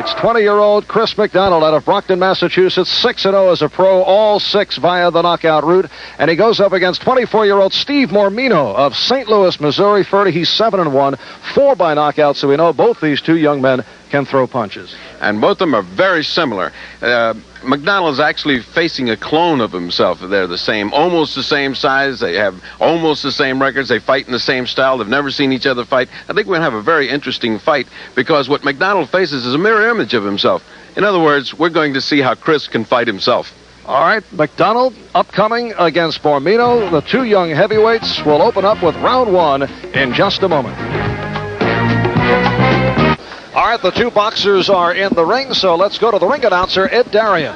20-year-old Chris McDonald out of Brockton, Massachusetts, 6-0 as a pro, all 6 via the knockout route. And he goes up against 24-year-old Steve Mormino of St. Louis, Missouri. He's 7-1, 4 by knockout, so we know both these two young men can throw punches. And both of them are very similar. McDonald's actually facing a clone of himself. They're the same, almost the same size. They have almost the same records. They fight in the same style. They've never seen each other fight. I think we're going to have a very interesting fight because what McDonald faces is a mirror image of himself. In other words, we're going to see how Chris can fight himself. All right, McDonald upcoming against Mormino. The two young heavyweights will open up with round 1 in just a moment. All right, the two boxers are in the ring, so let's go to the ring announcer, Ed Darian.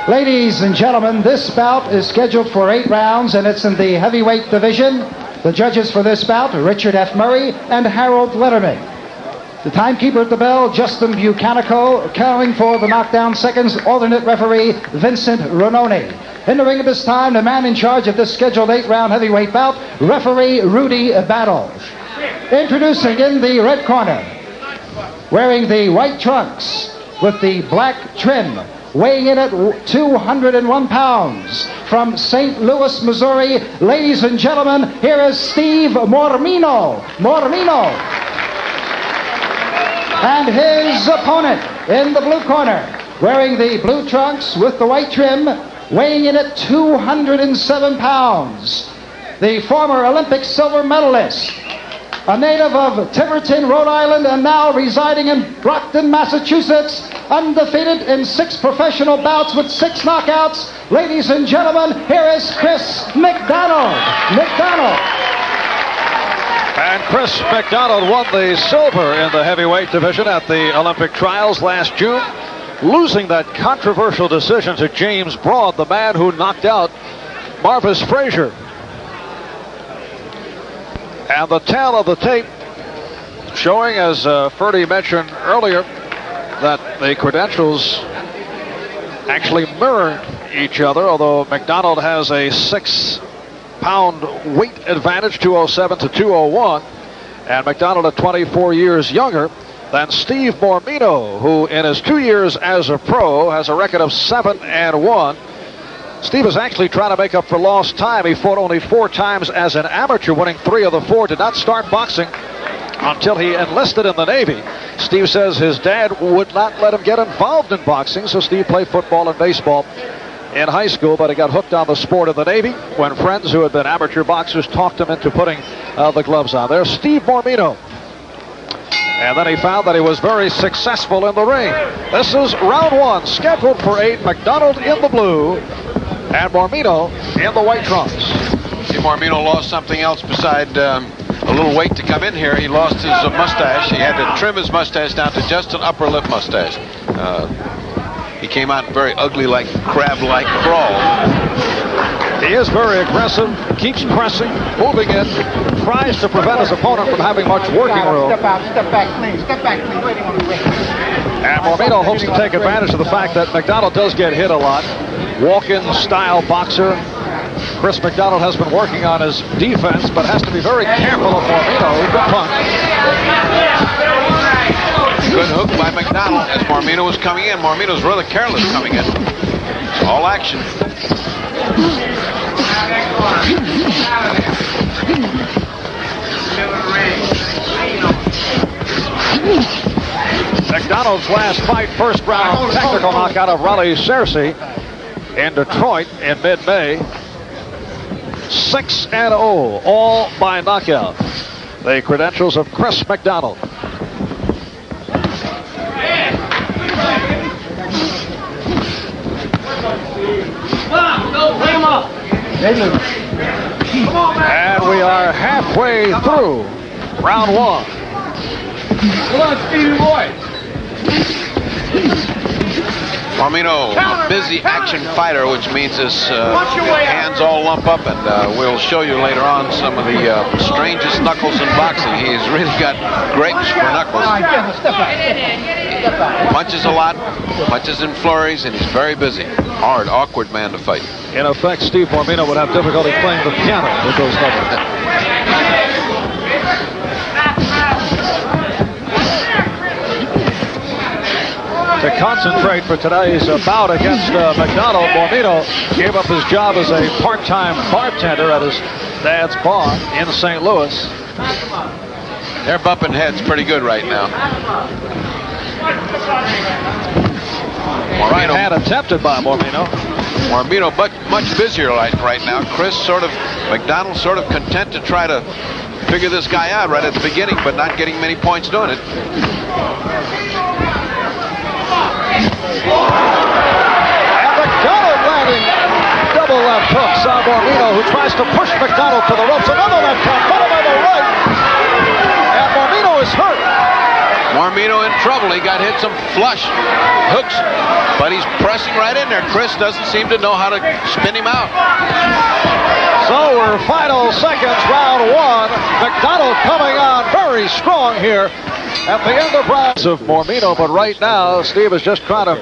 Ladies and gentlemen, this bout is scheduled for 8 rounds, and it's in the heavyweight division. The judges for this bout are Richard F. Murray and Harold Letterman. The timekeeper at the bell, Justin Bucanico, counting for the knockdown seconds, alternate referee, Vincent Rononi. In the ring at this time, the man in charge of this scheduled 8-round heavyweight bout, referee Rudy Battle. Introducing in the red corner, wearing the white trunks with the black trim, weighing in at 201 pounds, from St. Louis, Missouri, ladies and gentlemen, here is Steve Mormino. And his opponent in the blue corner, wearing the blue trunks with the white trim, weighing in at 207 pounds, the former Olympic silver medalist, a native of Tiverton, Rhode Island, and now residing in Brockton, Massachusetts, undefeated in 6 professional bouts with 6 knockouts. Ladies and gentlemen, here is Chris McDonald. And Chris McDonald won the silver in the heavyweight division at the Olympic trials last June, losing that controversial decision to James Broad, the man who knocked out Marvis Frazier. And the tale of the tape showing, as Ferdy mentioned earlier, that the credentials actually mirror each other, although McDonald has a 6-pound weight advantage, 207 to 201, and McDonald at 24 years younger than Steve Mormino, who in his 2 years as a pro has a record of 7-1. Steve is actually trying to make up for lost time. He fought only 4 times as an amateur, winning 3 of the 4. Did not start boxing until he enlisted in the Navy. Steve says his dad would not let him get involved in boxing, so Steve played football and baseball in high school, but he got hooked on the sport of the Navy when friends who had been amateur boxers talked him into putting the gloves on. There's Steve Mormino. And then he found that he was very successful in the ring. This is round 1, scheduled for 8. McDonald in the blue and Mormino in the white trunks. See, Mormino lost something else beside a little weight to come in here. He lost his mustache. He had to trim his mustache down to just an upper lip mustache. He came out very ugly, like crab-like crawl. He is very aggressive, keeps pressing, moving in, tries to prevent his opponent from having much working room. Step back clean. Where do you want to wait? And Mormino hopes to take advantage of the fact that McDonald does get hit a lot. Walk-in style boxer. Chris McDonald has been working on his defense, but has to be very careful of Mormino, who can punch. Good hook by McDonald as Mormino was coming in. Mormino's rather careless coming in. All action. McDonald's last fight, first round technical knockout of Raleigh Searcy in Detroit in mid-May. 6-0, all by knockout. The credentials of Chris McDonald. And we are halfway through round 1. Come on, Stevie boy. Mormino, a busy action fighter, which means his hands all lump up, and we'll show you later on some of the strangest knuckles in boxing. He's really got grapes for knuckles. Punches a lot, punches in flurries, and he's very busy. Hard, awkward man to fight. In effect, Steve Mormino would have difficulty playing the piano with those knuckles. to concentrate for today's bout against McDonald. Mormino gave up his job as a part-time bartender at his dad's bar in St. Louis. They're bumping heads pretty good right now. Right hand attempted by Mormino. Mormino much busier right now. McDonald sort of content to try to figure this guy out right at the beginning, but not getting many points doing it. And McDonald landing double left hooks on Mormino, who tries to push McDonald to the ropes. Another left hook, put him on the right. And Mormino is hurt. Mormino in trouble. He got hit some flush hooks, but he's pressing right in there. Chris doesn't seem to know how to spin him out. So we're final seconds, round one. McDonald coming on very strong here at the end of rounds of Mormino, but right now Steve is just trying to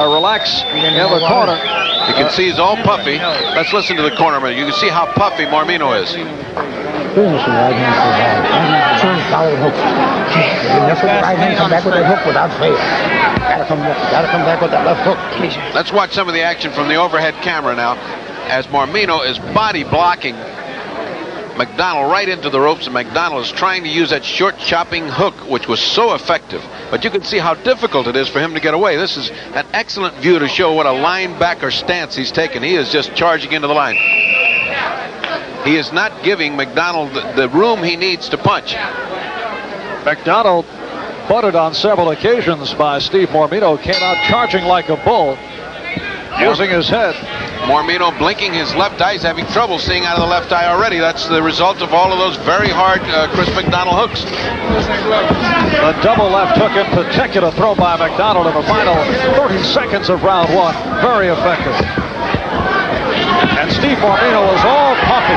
relax in the corner. You can see he's all puffy. Let's listen to the corner a minute. You can see how puffy Mormino is. Finish the right hand for that. Turn solid hook. That's what the right hand come back with that hook without fail. Gotta come back with that left hook. Let's watch some of the action from the overhead camera now, as Mormino is body blocking McDonald right into the ropes, and McDonald is trying to use that short chopping hook, which was so effective. But you can see how difficult it is for him to get away. This is an excellent view to show what a linebacker stance he's taken. He is just charging into the line. He is not giving McDonald the room he needs to punch. McDonald, butted on several occasions by Steve Mormino, came out charging like a bull, using his head. Mormino blinking his left eye. He's having trouble seeing out of the left eye already. That's the result of all of those very hard Chris McDonald hooks. The double left hook in particular thrown by McDonald in the final 30 seconds of round one. Very effective. And Steve Mormino is all puffy.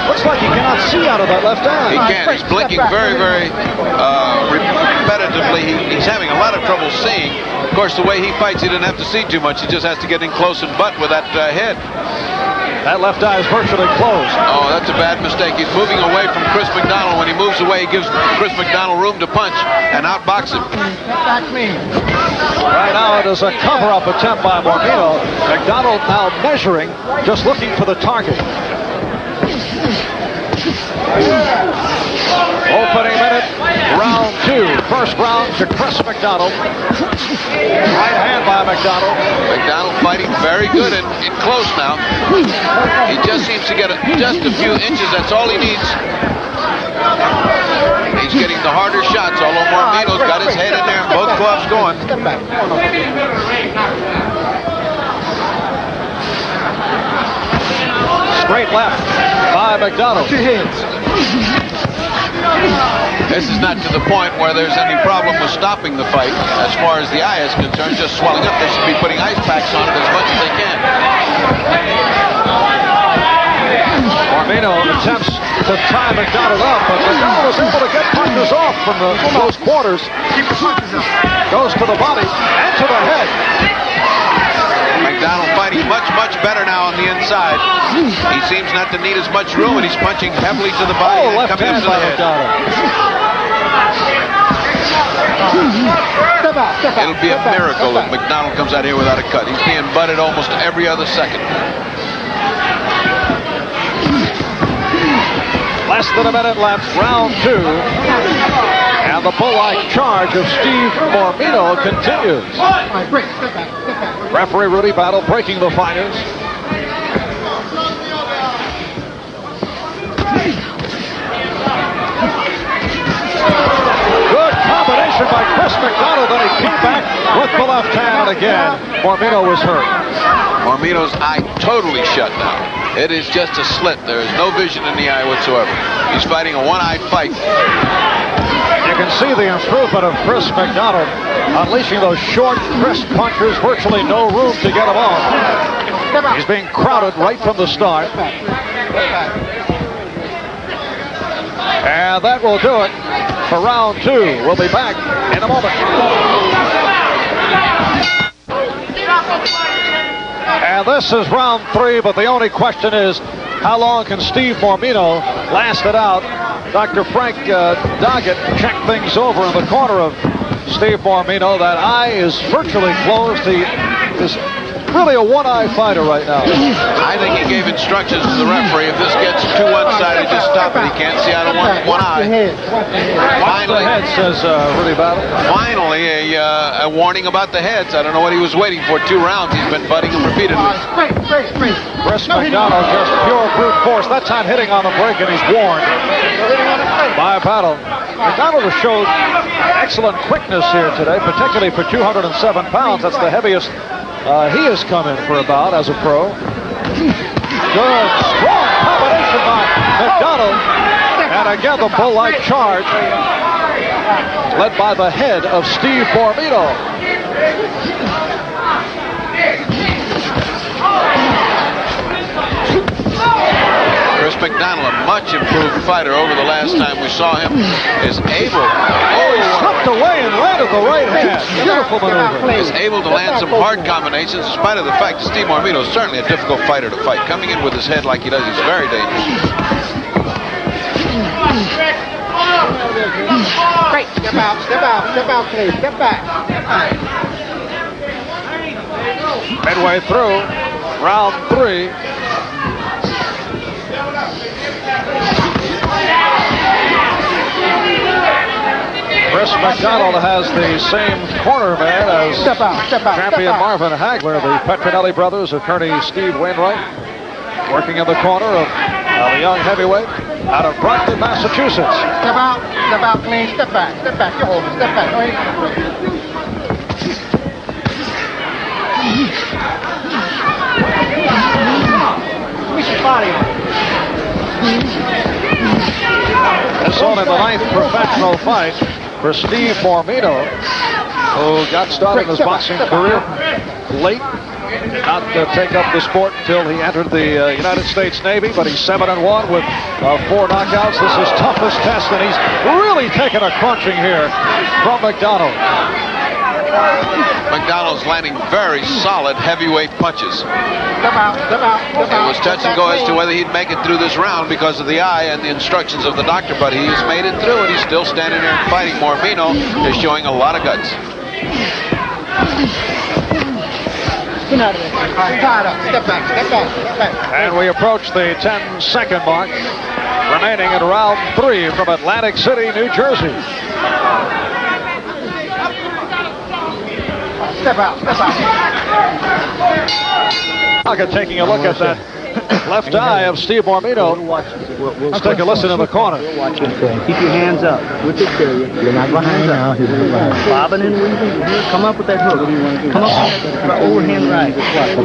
Looks like he cannot see out of that left eye. He can't. He's blinking very, very repetitively. He's having a lot of trouble seeing. Of course, the way he fights, he doesn't have to see too much. He just has to get in close and butt with that head. That left eye is virtually closed. Oh, that's a bad mistake. He's moving away from Chris McDonald. When he moves away, he gives Chris McDonald room to punch and outbox him. Right now, it is a cover-up attempt by Mormino. McDonald now measuring, just looking for the target. Opening minute, round two. First round to Chris McDonald. Right hand by McDonald. McDonald fighting very good and close now. He just seems to get just a few inches. That's all he needs. He's getting the harder shots, although Mormino's got his head in there and both gloves going. Straight left by McDonald. This is not to the point where there's any problem with stopping the fight. As far as the eye is concerned, just swelling up. They should be putting ice packs on it as much as they can. Mormino attempts to tie McDonald up, but McDonald is able to get punches off from the close quarters. Goes to the body and to the head. McDonald fighting much, much better now on the inside. He seems not to need as much room, and he's punching heavily to the body and left coming hand up to the by head. McDonald. It'll be a miracle if McDonald comes out here without a cut. He's being butted almost every other second. Less than a minute left, round two. And the bull-like charge of Steve Mormino continues. Referee Rudy Battle breaking the fighters. Good combination by Chris McDonald, and he came back with the left hand, and again, Mormino was hurt. Mormino's eye totally shut now. It is just a slit. There is no vision in the eye whatsoever. He's fighting a one-eyed fight. You can see the improvement of Chris McDonald, unleashing those short, crisp punches, virtually no room to get him off. He's being crowded right from the start. And that will do it for round two. We'll be back in a moment. And this is round three, but the only question is, how long can Steve Mormino last it out? Dr. Frank Doggett checked things over in the corner of Steve Mormino. That eye is virtually closed. He is really a one-eye fighter right now. I think he gave instructions to the referee. If this gets too one-sided, just stop it. He can't see out of one eye. Finally, the head, says Rudy Battle. Finally, a warning about the heads. I don't know what he was waiting for. 2 rounds. He's been butting him repeatedly. Chris McDonald just pure brute force. That time hitting on the break, and he's warned by Battle. McDonald has showed excellent quickness here today, particularly for 207 pounds. That's the heaviest he has come in for a bout as a pro. Good, strong combination by McDonald. And again, the bull-like charge led by the head of Steve Mormino. Chris McDonald, a much improved fighter over the last time we saw him, is able. He slipped away and landed the right hand. Beautiful maneuver. Is able to land some hard combinations in spite of the fact that Steve Mormino is certainly a difficult fighter to fight. Coming in with his head like he does, he's very dangerous. Great. Step out, please. Step back. Midway through round 3. Chris McDonald has the same corner man as champion Marvin Hagler. The Petronelli brothers, attorney Steve Wainwright, working in the corner of the young heavyweight out of Brockton, Massachusetts. Step out, please. Step back. You hold it. Step back. Go ahead. Squeeze your body. This only the 9th professional fight for Steve Mormino, who got started in his boxing career late. Did not take up the sport until he entered the United States Navy, but he's 7-1 with 4 knockouts. This is toughest test, and he's really taken a crunching here from McDonald. McDonald's landing very solid heavyweight punches. Step out. It was touch and go as to whether he'd make it through this round because of the eye and the instructions of the doctor, but he has made it through, and he's still standing there and fighting. Mormino is showing a lot of guts. Get out of there. Step back. And we approach the 10-second mark, remaining in round 3 from Atlantic City, New Jersey. Step out. Taking a look at that left eye of Steve Mormino. Let's take a listen in the corner. Keep your hands up. With the You're not behind now. Bobbing and weaving. Come up with that hook. Come up. Overhand right.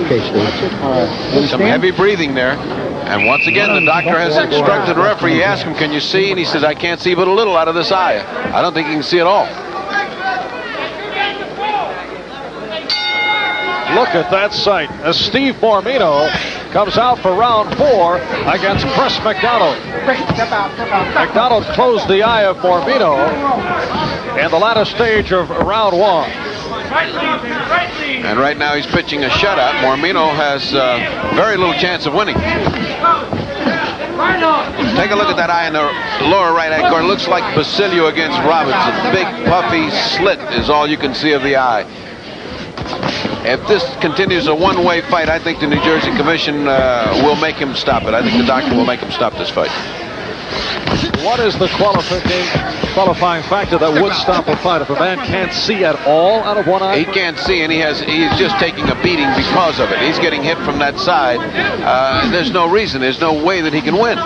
Okay, Steve. Some heavy breathing there. And once again, the doctor has instructed the referee. He asked him, can you see? And he says, I can't see but a little out of this eye. I don't think he can see at all. Look at that sight as Steve Mormino comes out for round 4 against Chris McDonald. McDonald closed the eye of Mormino in the latter stage of round 1. And right now he's pitching a shutout. Mormino has very little chance of winning. Take a look at that eye in the lower right-hand corner. Looks like Basilio against Robinson. Big, puffy slit is all you can see of the eye. If this continues a one-way fight, I think the New Jersey Commission will make him stop it. I think the doctor will make him stop this fight. What is the qualifying factor that would stop a fight? If a man can't see at all out of one eye? He can't see, and he's just taking a beating because of it. He's getting hit from that side. There's no reason. There's no way that he can win.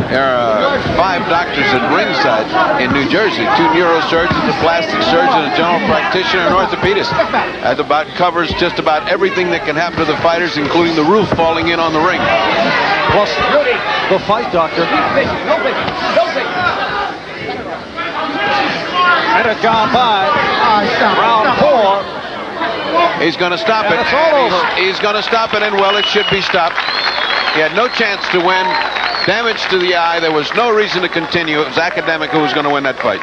There are 5 doctors at ringside in New Jersey. 2 neurosurgeons, a plastic surgeon, a general practitioner, and an orthopedist. That about covers just about everything that can happen to the fighters, including the roof falling in on the ring. Plus, the fight doctor. Minute gone by. Round 4. He's going to stop it. It's all over. He's going to stop it, and well, it should be stopped. He had no chance to win. Damage to the eye. There was no reason to continue. It was Academic who was going to win that fight.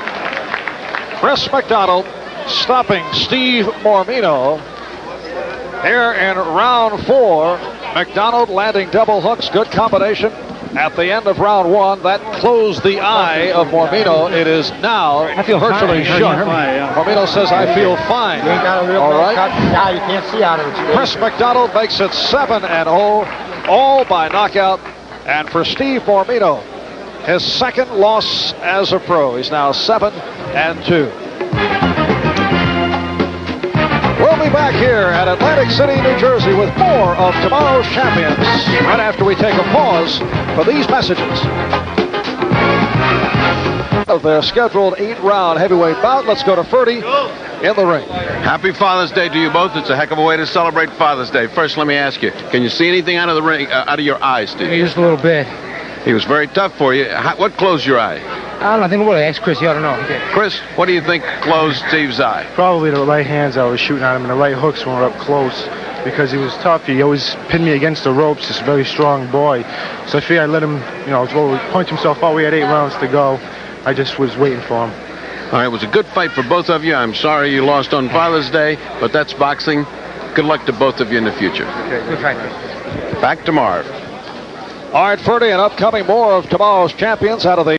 Chris McDonald stopping Steve Mormino here in round 4. McDonald landing double hooks. Good combination at the end of round 1. That closed the eye of Mormino. It is now virtually shut. Mormino says, I feel fine. All right. Now you can't see out of it. Chris McDonald makes it 7-0, all by knockout. And for Steve Mormino, his second loss as a pro. He's now 7-2. We'll be back here at Atlantic City, New Jersey with more of tomorrow's champions right after we take a pause for these messages. Of their scheduled 8-round heavyweight bout, let's go to Ferdy in the ring. Happy Father's Day to you both. It's a heck of a way to celebrate Father's Day. First, let me ask you, can you see anything out of the ring, out of your eyes, Steve? Just a little bit. He was very tough for you. What closed your eye? I don't know. I think we'll ask Chris. You ought to know. Chris, what do you think closed Steve's eye? Probably the right hands I was shooting at him, and the right hooks when we were up close. Because he was tough. He always pinned me against the ropes. This very strong boy. So I figured I'd let him, point himself out. We had 8 rounds to go. I just was waiting for him. All right, it was a good fight for both of you. I'm sorry you lost on Father's Day, but that's boxing. Good luck to both of you in the future. Okay, good fight. Back to Marv. All right, Ferdy, and upcoming more of tomorrow's champions out of the